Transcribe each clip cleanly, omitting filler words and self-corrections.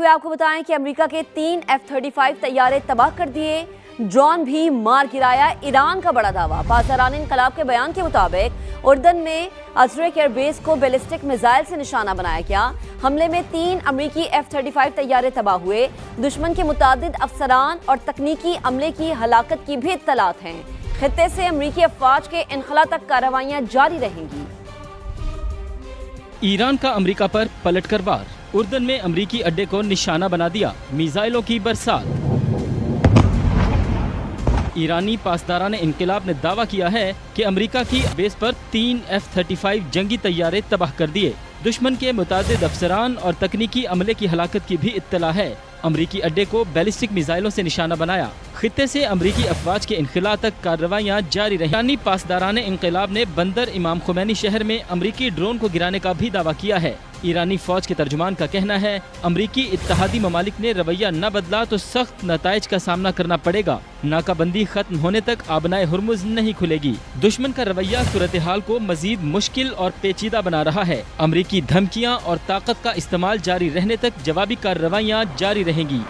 तो आपको बताएं कि अमेरिका के 3 F-35 तैयारे तबाह कर दिए, ड्रोन भी मार गिराया। ईरान का बड़ा दावा। पासदारान इंकलाब के बयान के मुताबिक उर्दन में अजरक एयरबेस को बैलिस्टिक मिसाइल से निशाना बनाया गया। हमले में 3 अमेरिकी F-35 तैयारे तबाह हुए। दुश्मन के मुतादिद अफसरान और तकनीकी अमले की हलाकत की भी इत्तलात हैं। खित्ते से अमेरिकी अफवाज के इनखला तक कार्रवाइयां जारी रहेंगी। ईरान का अमेरिका पर पलटकर वार। उर्दन में अमेरिकी अड्डे को निशाना बना दिया, मिसाइलों की बरसात। ईरानी पासदारान इंकलाब ने दावा किया है कि अमेरिका की बेस पर 3 F-35 जंगी तैयारे तबाह कर दिए। दुश्मन के मुतादिद अफसरान और तकनीकी अमले की हलाकत की भी इत्तला है। अमरीकी अड्डे को बैलिस्टिक मिसाइलों से निशाना बनाया। खित्ते से अमरीकी अफवाज के इनखला तक कार्रवाइयां जारी रही। ईरानी पासदारान इंकलाब ने बंदर इमाम खुमैनी शहर में अमरीकी ड्रोन को गिराने का भी दावा किया है। ईरानी फौज के तर्जुमान का कहना है, अमरीकी इत्तहादी ममालिक ने रवैया न बदला तो सख्त नताइज का सामना करना पड़ेगा। नाकाबंदी खत्म होने तक आबनाए हुर्मुज नहीं खुलेगी। दुश्मन का रवैया सूरत हाल को मजीद मुश्किल और पेचीदा बना रहा है। अमरीकी धमकियां और ताकत का इस्तेमाल जारी रहने तक जवाबी कार्रवाइयां जारी रहेंगी।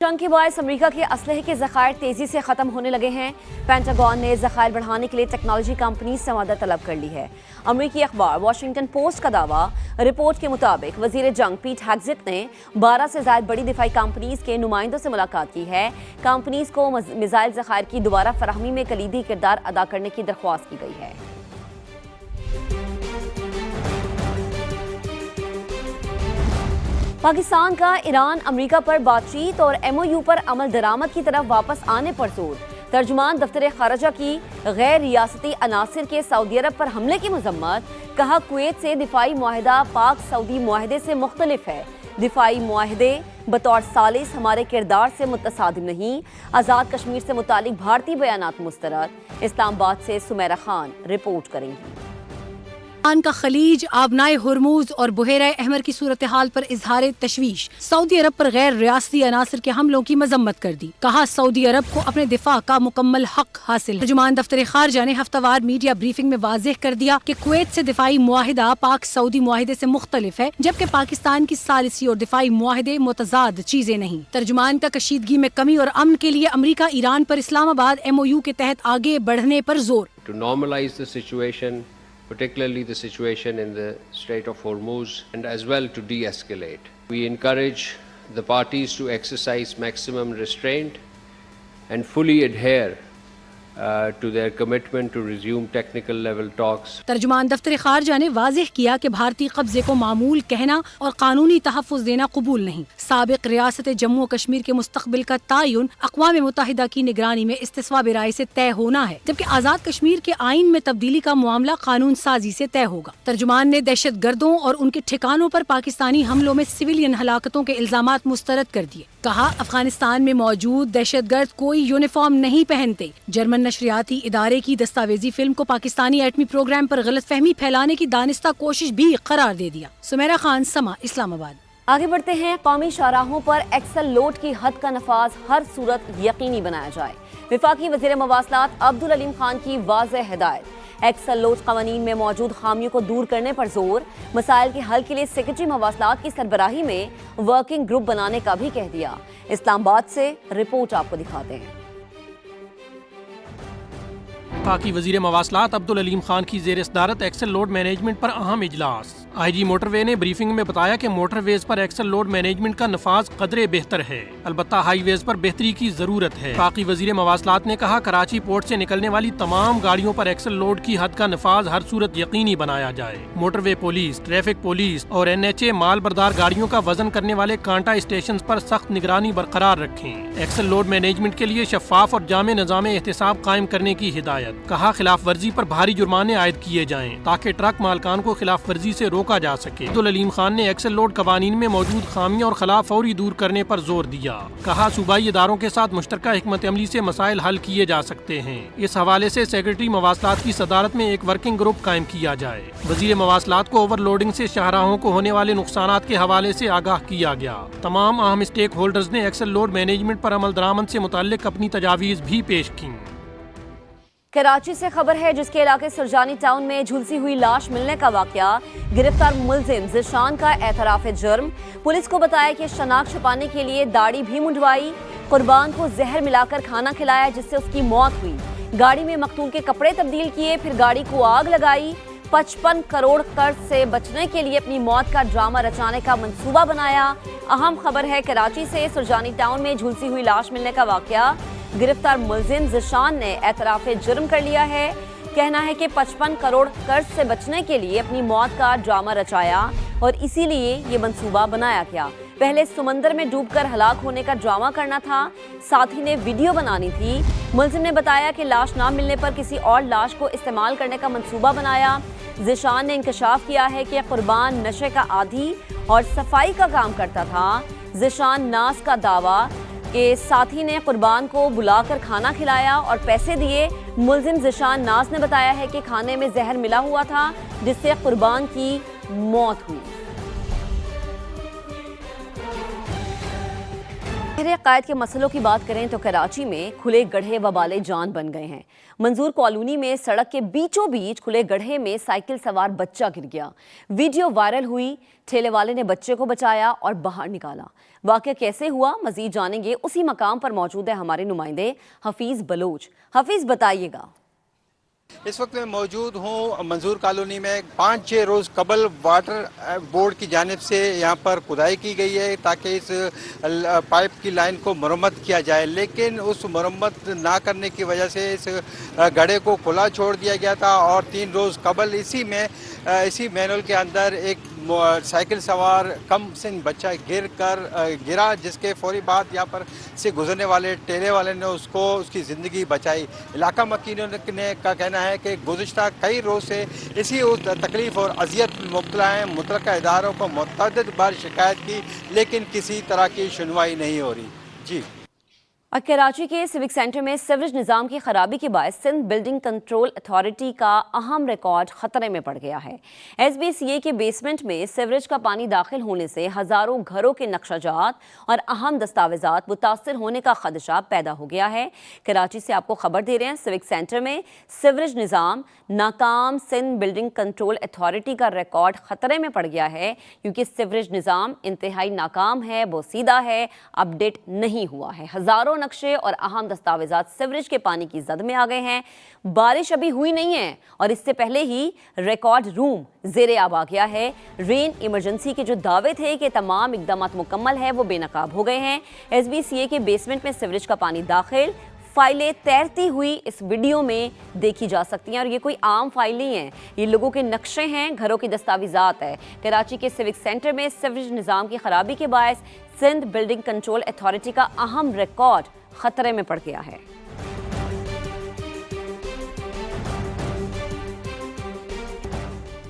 जंग के बायस अमेरिका के असलहे के ज़खायर तेजी से खत्म होने लगे हैं। पेंटागन ने ज़खायर बढ़ाने के लिए टेक्नोलॉजी कंपनी से मदद तलब कर ली है। अमेरिकी अखबार वॉशिंगटन पोस्ट का दावा। रिपोर्ट के मुताबिक वजीर जंग पीट हेग्सेट ने 12 से ज्यादा बड़ी दिफाई कंपनीज के नुमाइंदों से मुलाकात की है। कंपनीज को मिसाइल ज़खायर की दोबारा फराहमी में कलीदी किरदार अदा करने की दरख्वास्त की गई है। पाकिस्तान का ईरान अमेरिका पर बातचीत और MOU पर अमल दरामद की तरफ वापस आने पर जोर। तर्जुमान दफ्तर खारजा की गैर रियासती अनासिर के सऊदी अरब पर हमले की मजम्मत। कहा, कुवैत से दिफाई मुआहिदा पाक सऊदी मुआहिदे से मुख्तलिफ है। दिफाई मुआहिदे बतौर सालिस हमारे किरदार से मुतसादिम नहीं। आज़ाद कश्मीर से मुतालिक भारतीय बयानात मुस्तरद। इस्लामाबाद से सुमेरा खान रिपोर्ट करेंगी। ईरान का खलीज, आबनाए हुर्मुज और बुहेरा अहमर की सूरत हाल पर इजहार तशवीश। सऊदी अरब पर गैर रियासती अनासर के हमलों की मजम्मत कर दी। कहा, सऊदी अरब को अपने दिफा का मुकम्मल हक हासिल है। तर्जुमान दफ्तर खारजा ने हफ्तावार मीडिया ब्रीफिंग में वाज़ेह कर दिया कि कुवैत से दिफाई मुआहिदा पाक सऊदी मुआहिदे से मुख्तलिफ है, जबकि पाकिस्तान की सालिसी और दिफाई मुआहिदे मुतजाद चीजें नहीं। तर्जुमान का कशीदगी में कमी और अमन के लिए अमरीका ईरान पर इस्लामाबाद MOU के तहत आगे बढ़ने पर जोर। To normalize the situation, particularly the situation in the Strait of Hormuz, and as well to de-escalate. We encourage the parties to exercise maximum restraint and fully adhere to their commitment to resume technical level talks. तर्जुमान दफ्तर खारजा ने वाज़ेह किया कि भारतीय कब्जे को मामूल कहना और कानूनी तहफ़्फ़ुज़ देना कबूल नहीं। साबिक़ रियासत जम्मू कश्मीर के मुस्तक़बिल का तयन अक़वाम मुत्तहिदा की निगरानी में इस्तिस्वा राय से तय होना है, जबकि आज़ाद कश्मीर के आइन में तब्दीली का मामला कानून साजी से तय होगा। तर्जुमान ने दहशत गर्दों और उनके ठिकानों पर पाकिस्तानी हमलों में सिविलियन हलाकतों के इल्ज़ामात मुस्तरद कर दिए। कहा, अफगानिस्तान में मौजूद दहशत गर्द कोई यूनिफॉर्म नहीं पहनते। जर्मन नशरियाती इदारे की दस्तावेजी फिल्म को पाकिस्तानी एटमी प्रोग्राम पर गलत फहमी फैलाने की दानिस्ता कोशिश भी करार दे दिया। सुमेरा खान, समा, इस्लामाबाद। आगे बढ़ते हैं। कौमी शाहराहों पर एक्सल लोड की हद का नफाज हर सूरत यकीनी बनाया जाए। विफाकी वज़ीर मवासलात अब्दुल अलीम खान की वाज़ेह हिदायत। एक्सल लोड क़वानीन में मौजूद खामियों को दूर करने पर जोर। मसाइल के हल के लिए सेक्रेटरी मवासलात की सरबराही में वर्किंग ग्रुप बनाने का भी कह दिया। इस्लामाबाद से रिपोर्ट आपको दिखाते हैं। पाकी वजीर मवासलात अब्दुल अलीम खान की ज़ेर सदारत एक्सल लोड मैनेजमेंट पर अहम इजलास। IG मोटरवे ने ब्रीफिंग में बताया कि मोटरवेज पर एक्सल लोड मैनेजमेंट का नफाज कदरे बेहतर है, अलबत्ता हाईवेज पर बेहतरी की जरूरत है। पाकी वजीर मवासलात ने कहा, कराची पोर्ट से निकलने वाली तमाम गाड़ियों पर एक्सल लोड की हद का नफाज हर सूरत यकीनी बनाया जाए। मोटरवे पुलिस, ट्रैफिक पुलिस और NHA माल बरदार गाड़ियों का वजन करने वाले कांटा स्टेशन पर सख्त निगरानी बरकरार रखें। एक्सल लोड मैनेजमेंट के लिए शफाफ और जामे निज़ाम एहतिसाब कायम करने की हिदायत। कहा, खिलाफ वर्जी पर भारी जुर्माने आयद किए जाएं ताकि ट्रक मालकान को खिलाफ वर्जी से रोका जा सके। अब्दुल अलीम खान ने एक्सल लोड कवानीन में मौजूद खामियों और खिलाफ फौरी दूर करने पर जोर दिया। कहा, सूबाई इदारों के साथ मुश्तरका हिकमत अमली से मसाइल हल किए जा सकते हैं। इस हवाले से सेक्रेटरी मवासलात की सदारत में एक वर्किंग ग्रुप कायम किया जाए। वजीर मवासलात को ओवरलोडिंग से शाहराहों को होने वाले नुकसानात के हवाले से आगाह किया गया। तमाम अहम स्टेक होल्डर्स ने एक्सल लोड मैनेजमेंट पर अमल दरामद से मुताल्लिक अपनी तजावीज़ भी पेश की। कराची से खबर है जिसके इलाके सुरजानी टाउन में झुलसी हुई लाश मिलने का वाकया। गिरफ्तार मुलजिम ज़िशान का एतराफ़ जुर्म। पुलिस को बताया कि शनाख्त छुपाने के लिए दाढ़ी भी मुंडवाई, कुर्बान को जहर मिलाकर खाना खिलाया जिससे उसकी मौत हुई। गाड़ी में मकतूल के कपड़े तब्दील किए, फिर गाड़ी को आग लगाई। 55 करोड़ कर्ज से बचने के लिए अपनी मौत का ड्रामा रचाने का मंसूबा बनाया। अहम खबर है कराची से सुरजानी टाउन में झुलसी हुई लाश मिलने का वाकया। गिरफ्तार मुलजिम ज़िशान ने एतराफ़ जुर्म कर लिया है। कहना है कि 55 करोड़ कर्ज से बचने के लिए अपनी मौत का ड्रामा रचाया और इसीलिए ये मंसूबा बनाया गया। पहले समंदर में डूबकर हलाक होने का ड्रामा करना था, साथ ही ने वीडियो बनानी थी। मुलजिम ने बताया कि लाश ना मिलने पर किसी और लाश को इस्तेमाल करने का मंसूबा बनाया। ज़िशान ने इंकशाफ किया है कि कुर्बान नशे का आदी और सफाई का काम करता था। ज़िशान नास का दावा कि साथी ने कुर्बान को बुलाकर खाना खिलाया और पैसे दिए। मुलजिम ज़िशान नास ने बताया है कि खाने में जहर मिला हुआ था जिससे कुर्बान की मौत हुई। क़ैद के मसलों की बात करें तो कराची में खुले गड्ढे वबाले जान बन गए हैं। मंजूर कॉलोनी में सड़क के बीचों बीच खुले गड्ढे में साइकिल सवार बच्चा गिर गया। वीडियो वायरल हुई। ठेले वाले ने बच्चे को बचाया और बाहर निकाला। वाक़या कैसे हुआ मज़ीद जानेंगे। उसी मकाम पर मौजूद है हमारे नुमाइंदे हफीज़ बलोच। हफीज़ बताइएगा। इस वक्त मैं मौजूद हूँ मंजूर कॉलोनी में। 5-6 रोज़ कबल वाटर बोर्ड की जानिब से यहाँ पर खुदाई की गई है ताकि इस पाइप की लाइन को मरम्मत किया जाए, लेकिन उस मरम्मत ना करने की वजह से इस गड्ढे को खुला छोड़ दिया गया था। और 3 रोज़ कबल इसी मैनुअल के अंदर एक साइकिल सवार कम सिन बच्चा गिरा, जिसके फौरी बाद यहाँ पर से गुजरने वाले ठेले वाले ने उसकी ज़िंदगी बचाई। इलाका मकीनों ने का कहना है कि गुज़िश्ता कई रोज़ से इसी तकलीफ़ और अजियत में मुब्तला हैं। मुतल्लिक़ा इदारों को मुतअद्दिद बार शिकायत की, लेकिन किसी तरह की सुनवाई नहीं हो रही। जी। कराची के सिविक सेंटर में सीवरेज निज़ाम की खराबी के बायस सिंध बिल्डिंग कंट्रोल अथॉरिटी का अहम रिकॉर्ड खतरे में पड़ गया है। SBCA के बेसमेंट में सीवरेज का पानी दाखिल होने से हज़ारों घरों के नक्शाजात और अहम दस्तावेजात मुतासर होने का खदशा पैदा हो गया है। कराची से आपको खबर दे रहे हैं, सिविक सेंटर में सीवरेज निज़ाम नाकाम। सिंध बिल्डिंग कंट्रोल अथॉरिटी का रिकॉर्ड खतरे में पड़ गया है क्योंकि सीवरेज निज़ाम इंतहाई नाकाम है, बोसीदा है, अपडेट नहीं हुआ है। हज़ारों नक्शे और अहम दस्तावेजात सीवरेज के पानी की जद में आ गए हैं। बारिश अभी हुई नहीं है और इससे पहले ही रिकॉर्ड रूम ज़ेरे आब आ गया है। रेन इमरजेंसी के जो दावे थे कि तमाम इक़दामात मुकम्मल है वो बेनकाब हो गए हैं। SBCA के बेसमेंट में सीवरेज का पानी दाखिल, फाइलें तैरती हुई इस वीडियो में देखी जा सकती हैं और ये कोई आम फाइल नहीं है, ये लोगों के नक्शे हैं, घरों की दस्तावेजात है। कराची के सिविक सेंटर में सीवरेज निज़ाम की खराबी के बायस सिंध बिल्डिंग कंट्रोल अथॉरिटी का अहम रिकॉर्ड खतरे में पड़ गया है।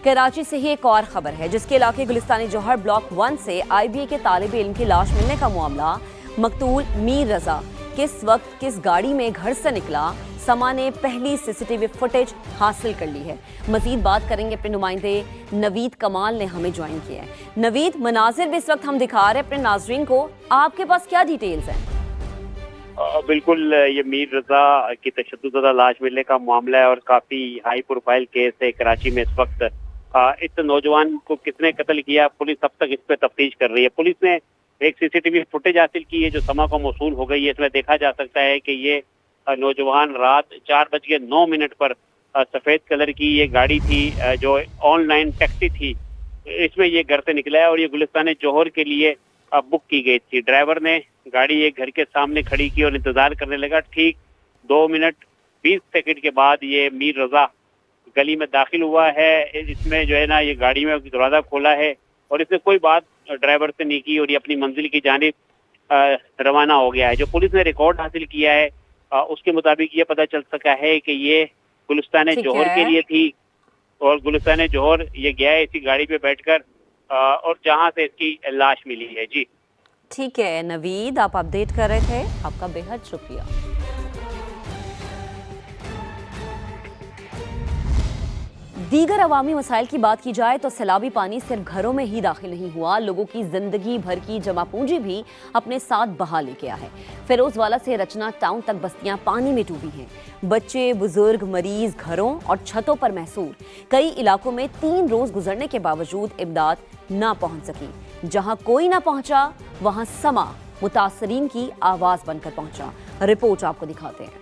कराची से ही एक और खबर है जिसके इलाके गुलिस्तानी जौहर ब्लॉक 1 से IBA के तालिब इल्म की लाश मिलने का मामला। मकतूल मीर रजा किस वक्त किस गाड़ी में घर से निकला, समा ने पहली CCTV फुटेज हासिल कर ली है। मजीद बात करेंगे अपने नुमाइंदे नवीद कमाल ने हमें ज्वाइन किया है। नवीद, मनाजिर भी इस वक्त हम दिखा रहे हैं अपने नाजरीन को, आपके पास क्या डिटेल्स हैं? बिल्कुल, ये मीर रजा की तशद्दुद लाश मिलने का मामला है और काफी हाई प्रोफाइल केस है कराची में इस वक्त। इस नौजवान को किसने कत्ल किया, पुलिस अब तक इस पे तफ्तीश कर रही है। पुलिस ने एक CCTV फुटेज हासिल की है जो समा को मौसूल हो गई है। इसमें देखा जा सकता है कि ये नौजवान रात 4:09 पर सफेद कलर की ये गाड़ी थी जो ऑनलाइन टैक्सी थी, इसमें ये घर से निकला है और ये गुलिस्तान जौहर के लिए बुक की गई थी। ड्राइवर ने गाड़ी एक घर के सामने खड़ी की और इंतजार करने लगा। ठीक 2 मिनट 20 सेकंड के बाद ये मीर रजा गली में दाखिल हुआ है। इसमें जो है ना ये गाड़ी में दरवाजा खोला है और इसने कोई बात ड्राइवर से नहीं की और ये अपनी मंजिल की जानिब रवाना हो गया है। जो पुलिस ने रिकॉर्ड हासिल किया है उसके मुताबिक ये पता चल सका है कि ये गुलिस्तान जौहर के लिए थी और गुलिस्तान जौहर ये गया है इसी गाड़ी पे बैठकर और जहां से इसकी लाश मिली है। जी ठीक है नवीद, आप अपडेट कर रहे थे, आपका बेहद शुक्रिया। دیگر عوامی مسائل کی بات کی جائے تو سیلابی پانی صرف گھروں میں ہی داخل نہیں ہوا، لوگوں کی زندگی بھر کی جمع پونجی بھی اپنے ساتھ بہا لے کے آیا ہے۔ فیروز والا سے رچنا ٹاؤن تک بستیاں پانی میں ڈوبی ہیں، بچے، بزرگ، مریض گھروں اور چھتوں پر محصور۔ کئی علاقوں میں 3 روز گزرنے کے باوجود امداد نہ پہنچ سکی۔ جہاں کوئی نہ پہنچا وہاں سما متاثرین کی آواز بن کر پہنچا۔ رپورٹ آپ کو دکھاتے ہیں۔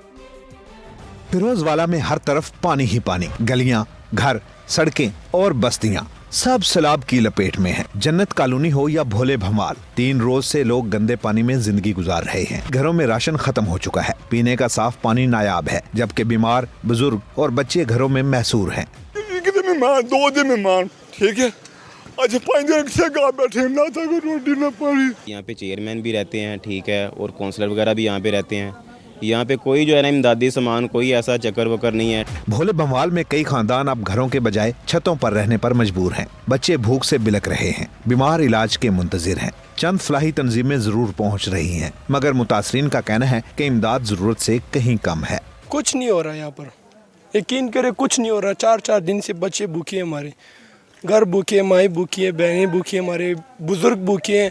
فیروز والا میں ہر طرف پانی ہی پانی، گلیاں، گھر، سڑکیں اور بستیاں سب سیلاب کی لپیٹ میں ہیں۔ جنت کالونی ہو یا بھولے بھمال، 3 روز سے لوگ گندے پانی میں زندگی گزار رہے ہیں۔ گھروں میں راشن ختم ہو چکا ہے، پینے کا صاف پانی نایاب ہے، جبکہ بیمار، بزرگ اور بچے گھروں میں محصور ہیں۔ 2 دن مہمان، ٹھیک ہے، اچھا 5 دن سے گھر بیٹھے نہ تھا روٹی نہ پانی۔ یہاں پہ چیئرمین بھی رہتے ہیں، ٹھیک ہے، اور کونسلر وغیرہ بھی یہاں پہ رہتے ہیں۔ یہاں پہ کوئی جو ہے نا امدادی سامان، کوئی ایسا چکر وکر نہیں ہے۔ بھولے بھمال میں کئی خاندان اب گھروں کے بجائے چھتوں پر رہنے پر مجبور ہیں۔ بچے بھوک سے بلک رہے ہیں، بیمار علاج کے منتظر ہیں۔ چند فلاحی تنظیمیں ضرور پہنچ رہی ہیں، مگر متاثرین کا کہنا ہے کہ امداد ضرورت سے کہیں کم ہے۔ کچھ نہیں ہو رہا یہاں پر، یقین کرے کچھ نہیں ہو رہا۔ 4 دن سے بچے بھوکے ہیں، ہمارے گھر بھوکے ہیں، مائیں بھوکی ہیں، بہنیں بھوکی ہیں، ہمارے بزرگ بھوکے ہیں۔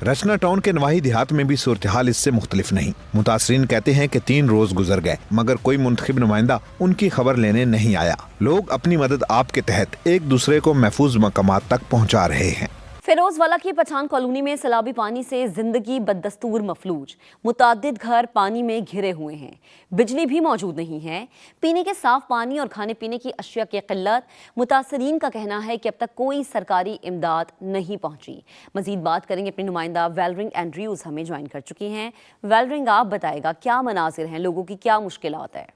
رچنا ٹاؤن کے نواحی دیہات میں بھی صورتحال اس سے مختلف نہیں۔ متاثرین کہتے ہیں کہ 3 روز گزر گئے مگر کوئی منتخب نمائندہ ان کی خبر لینے نہیں آیا۔ لوگ اپنی مدد آپ کے تحت ایک دوسرے کو محفوظ مقامات تک پہنچا رہے ہیں۔ فیروز والا کی پٹھان کالونی میں سیلابی پانی سے زندگی بددستور مفلوج، متعدد گھر پانی میں گھرے ہوئے ہیں، بجلی بھی موجود نہیں ہے، پینے کے صاف پانی اور کھانے پینے کی اشیاء کی قلت۔ متاثرین کا کہنا ہے کہ اب تک کوئی سرکاری امداد نہیں پہنچی۔ مزید بات کریں گے، اپنی نمائندہ ویلرنگ اینڈریوز ہمیں جوائن کر چکی ہیں۔ ویلرنگ، آپ بتائے گا کیا مناظر ہیں، لوگوں کی کیا مشکلات ہے؟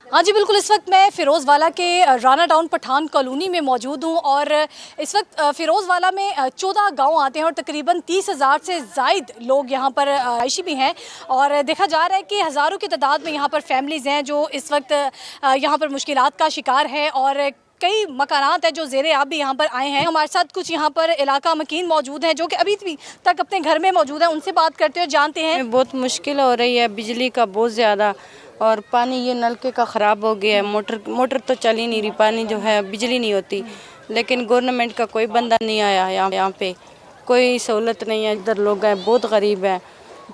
ہاں جی بالکل، اس وقت میں فیروز والا کے رانا ٹاؤن پٹھان کالونی میں موجود ہوں، اور اس وقت فیروز والا میں 14 گاؤں آتے ہیں اور تقریباً 30,000 سے زائد لوگ یہاں پر رہائشی بھی ہیں، اور دیکھا جا رہا ہے کہ ہزاروں کی تعداد میں یہاں پر فیملیز ہیں جو اس وقت یہاں پر مشکلات کا شکار ہیں، اور کئی مکانات ہیں جو زیر آب بھی یہاں پر آئے ہیں۔ ہمارے ساتھ کچھ یہاں پر علاقہ مکین موجود ہیں جو کہ ابھی بھی تک اپنے گھر میں موجود ہیں، ان سے بات کرتے ہوئے جانتے ہیں۔ بہت مشکل ہو رہی ہے، بجلی کا بہت زیادہ، اور پانی یہ نلکے کا خراب ہو گیا ہے، موٹر تو چل ہی نہیں رہی، پانی جو ہے بجلی نہیں ہوتی، لیکن گورنمنٹ کا کوئی بندہ نہیں آیا یہاں پہ، کوئی سہولت نہیں ہے۔ ادھر لوگ ہیں بہت غریب ہیں،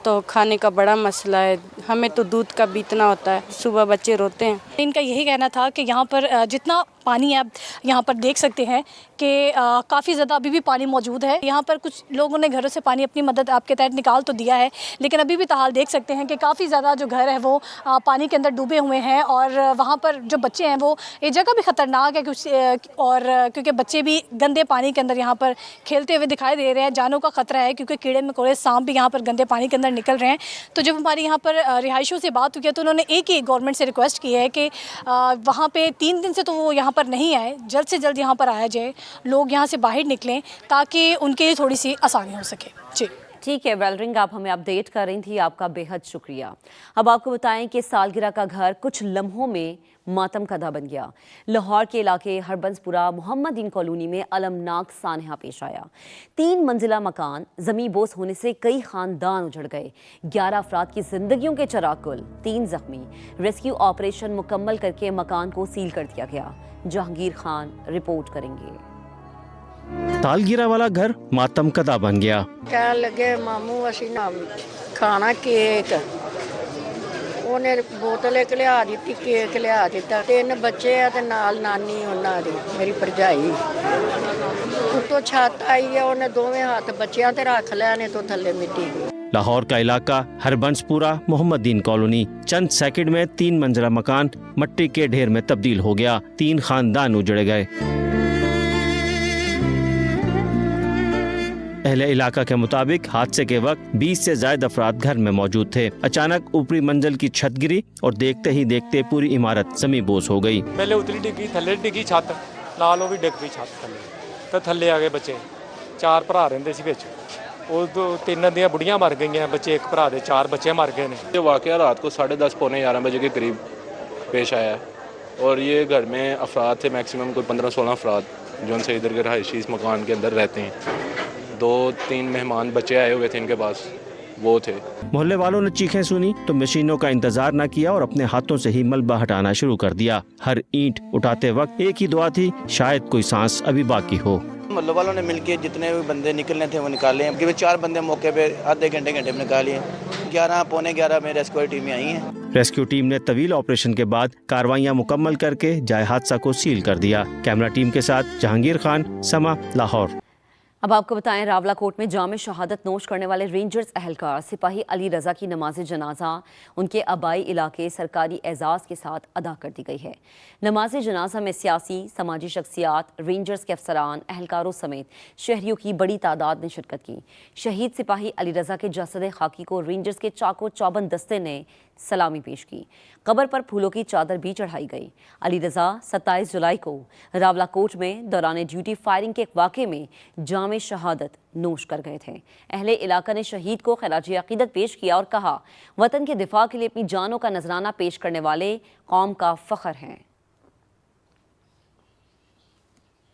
تو کھانے کا بڑا مسئلہ ہے، ہمیں تو دودھ کا بھی اتنا ہوتا ہے، صبح بچے روتے ہیں۔ ان کا یہی کہنا تھا کہ یہاں پر جتنا پانی آپ یہاں پر دیکھ سکتے ہیں کہ کافی زیادہ ابھی بھی پانی موجود ہے۔ یہاں پر کچھ لوگوں نے گھروں سے پانی اپنی مدد آپ کے تحت نکال تو دیا ہے، لیکن ابھی بھی تاحال دیکھ سکتے ہیں کہ کافی زیادہ جو گھر ہے وہ پانی کے اندر ڈوبے ہوئے ہیں، اور وہاں پر جو بچے ہیں وہ یہ جگہ بھی خطرناک ہے، اور کیونکہ بچے بھی گندے پانی کے اندر یہاں پر کھیلتے ہوئے دکھائی دے رہے ہیں، جانوں کا خطرہ ہے کیونکہ کیڑے مکوڑے، سانپ بھی یہاں پر گندے پانی کے اندر نکل رہے ہیں۔ تو جب ہماری یہاں پر رہائشیوں سے بات ہوئی ہے تو انہوں نے ایک ہی گورنمنٹ سے ریکویسٹ کی ہے کہ وہاں پہ 3 دن سے تو وہ یہاں پر نہیں آئے، جلد سے جلد یہاں پر آیا جائے، لوگ یہاں سے باہر نکلیں تاکہ ان کے لیے تھوڑی سی آسانی ہو سکے۔ جی ٹھیک ہے ویلرنگ، آپ ہمیں اپڈیٹ کر رہی تھی، آپ کا بے حد شکریہ۔ اب آپ کو بتائیں کہ سالگرہ کا گھر کچھ لمحوں میں ماتم کدہ بن گیا۔ لاہور کے علاقے ہربنس پورہ محمدین کالونی میں المناک سانحہ پیش آیا۔ 3 منزلہ مکان زمیں بوس ہونے سے کئی خاندان اجڑ گئے، 11 افراد کی زندگیوں کے چراغ گل، 3 زخمی۔ ریسکیو آپریشن مکمل کر کے مکان کو سیل کر دیا گیا۔ جہانگیر خان رپورٹ کریں گے۔ سالگرہ والا گھر ماتم کدہ بن گیا۔ کہنے لگے ماموں اسی نا کھانا کیک، انہیں بوتل ایک لیا دیتی، کیک لیا دیتا، 3 بچے ہیں تے نال نانی انہاں دی میری بھرجائی، اتوں چھت آئی ہے، انہیں 2 ہاتھ بچیاں تے رکھ لینے تو تھلے مٹی گئی۔ لاہور کا علاقہ ہربنس پورہ محمدین کالونی چند سیکنڈ میں 3 منزلہ مکان مٹی کے ڈھیر میں تبدیل ہو گیا، 3 خاندان اجڑ گئے۔ اہل علاقہ کے مطابق حادثے کے وقت 20 سے زائد افراد گھر میں موجود تھے۔ اچانک اوپری منزل کی چھت گری اور دیکھتے ہی دیکھتے پوری عمارت زمیں بوس ہو گئی۔ پہلے اتلی ڈگی، تھلے ڈگی چھت، نال وہ بھی ڈگ پئی چھت تھلے، تو تھلے آ گئے بچے، 4 بھرا رہندے سی وچ، وہ 3 دیاں بڑھیاں مر گئی ہیں، بچے 1 بھرا دے 4 بچے مر گئے نے۔ یہ واقعہ رات کو 10:30 پونے 11 بجے کے قریب پیش آیا ہے، اور یہ گھر میں افراد تھے میکسیمم کوئی 15-16 افراد جو ان سے ادھر کے رہائشی اس مکان کے اندر رہتے ہیں۔ 2-3 مہمان بچے آئے ہوئے تھے ان کے پاس، وہ تھے۔ محلے والوں نے چیخیں سنی تو مشینوں کا انتظار نہ کیا اور اپنے ہاتھوں سے ہی ملبہ ہٹانا شروع کر دیا۔ ہر اینٹ اٹھاتے وقت ایک ہی دعا تھی، شاید کوئی سانس ابھی باقی ہو۔ محلے والوں نے مل کے جتنے بھی بندے نکلنے تھے وہ نکالے ہیں، کیونکہ 4 بندے موقع پہ آدھے گھنٹے میں نکالے، 11 پونے 11 میں ریسکیو ٹیمیں آئی ہیں۔ ریسکیو ٹیم نے طویل آپریشن کے بعد کاروائیاں مکمل کر کے جائے حادثہ کو سیل کر دیا۔ کیمرہ ٹیم کے ساتھ جہانگیر خان، سما، لاہور۔ اب آپ کو بتائیں، راولہ کوٹ میں جام شہادت نوش کرنے والے رینجرز اہلکار سپاہی علی رضا کی نماز جنازہ ان کے آبائی علاقے سرکاری اعزاز کے ساتھ ادا کر دی گئی ہے۔ نماز جنازہ میں سیاسی، سماجی شخصیات، رینجرز کے افسران، اہلکاروں سمیت شہریوں کی بڑی تعداد نے شرکت کی۔ شہید سپاہی علی رضا کے جسد خاکی کو رینجرز کے چاقو چوبند دستے نے سلامی پیش کی۔ قبر پر پھولوں کی چادر بھی چڑھائی گئی۔ علی رضا 27 جولائی کو راولہ کوٹ میں دوران ڈیوٹی فائرنگ کے ایک واقعے میں جام شہادت نوش کر گئے تھے۔ اہل علاقہ نے شہید کو خراج عقیدت پیش کیا اور کہا، وطن کے دفاع کے لیے اپنی جانوں کا نذرانہ پیش کرنے والے قوم کا فخر ہیں۔